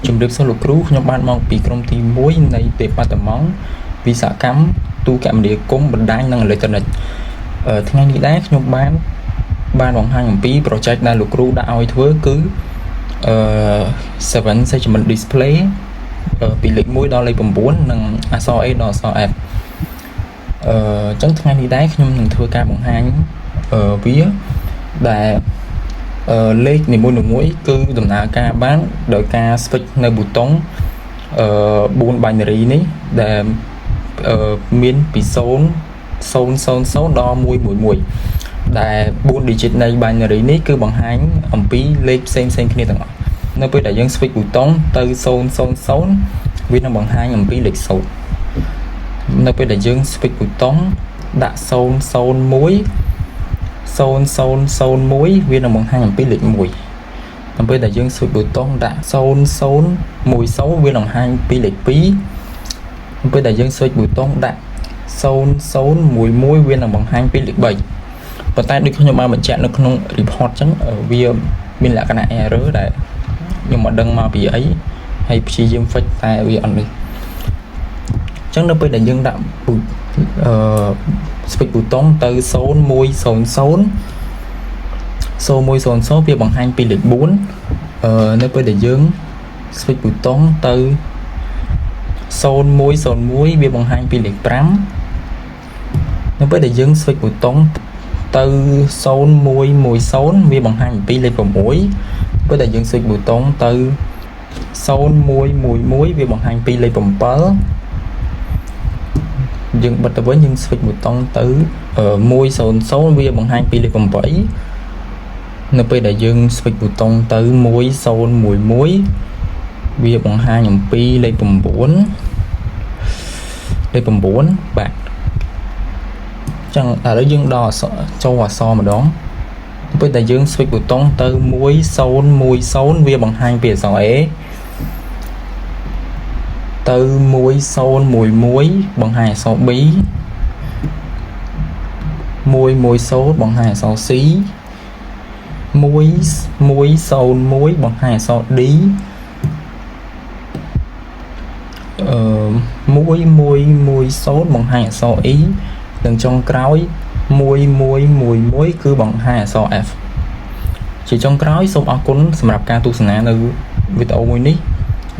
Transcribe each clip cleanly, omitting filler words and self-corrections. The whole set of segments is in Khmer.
ជំរាបសួរលោកគ្រូខ្ញុំបានមកពីក្រុមទី1នៃទេបាតំងវិសាកម្មទូកមនាគមន៍បណ្ដាញនិងអេឡិចត្រូនិកថ្ងៃនេះដែរខ្ញុំបានបង្ហាញអំពី project ដែលលោកគ្រូដាក់ឲ្យធ្វើគឺ7 segment display ពីលេខ1ដល់លេខ9និងអក្សរ A ដល់អក្សរ F អញ្ចឹងថ្ងៃនេះដែរខ្ញុំនឹងធ្វើការបង្ហាញវាដែលលេខនីមួយៗគឺដំណើរការបានដោយការ switch នៅប៊ូតុង4 binary នេះដែលមានពី000ដល់111ដែល4 digit នៃ binary នេះគឺបង្ហាញអំពីលេខផ្សេងៗគ្នាទាំងអស់នៅពេលដែលយើង switch ប៊ូតុងទៅ000វានឹងបង្ហាញអំពីលេខ0នៅពេលដែលយើង switch ប៊ូតុងដាក់001វានឹងបង្ហាញអំពីលេខ1នៅពេលដែលយើង switch ប៊ូតុងដាក់0010វានឹងបង្ហាញពីលេខ2នៅពេលដែលយើង switch ប៊ូតុងដាក់0011វានឹងបង្ហាញពីលេខ3ប៉ុន្តែដូចខ្ញុំបានបញ្ជាក់នៅក្នុង report ចឹងវាមានលក្ខណៈ error ដែលខ្ញុំមិនដឹងមកពីអីហើយព្យាយាម fix តែវាអត់នេះចឹងនៅពេលដែលយើងដាក់switch ប៊ូតុងទៅ0100វាបង្ហាញពីលេខ4នៅពេលដែលយើង switch ប៊ូតុងទៅ0101វាបង្ហាញពីលេខ5នៅពេលដែលយើង switch ប៊ូតុងទៅ0110វាបង្ហាញពីលេខ6ពេលដែលយើង switch ប៊ូតុងទៅ0111វាបង្ហាញពីលេខ7យើងបិទទៅវិញយើង switch ប៊ូតុងទៅ100វាបង្ហាញពីលេខ8នៅពេលដែលយើង switch ប៊ូតុងទៅ1011វាបង្ហាញអំពីលេខ9បាទចឹងឥឡូវយើងដល់ចូលអក្សរម្ដងពេលដែលយើង switch ប៊ូតុងទៅ1010វាបង្ហាញពីអក្សរ A ទៅ1011បង្ហាញអក្សរ B 110បង្ហាញអក្សរ C 101បង្ហាញអក្សរ D 1110បង្ហាញអក្សរ E និងចុងក្រោយ1111គឺបង្ហាញអក្សរ F ជាចុងក្រោយសូមអរគុណសម្រាប់ការទស្សនានៅវីដេអូមួយនេះ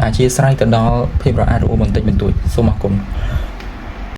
អធិស្ឋានទៅដល់ភាពរអាក់រអួលបន្តិចបន្តួចសូមអរគុណ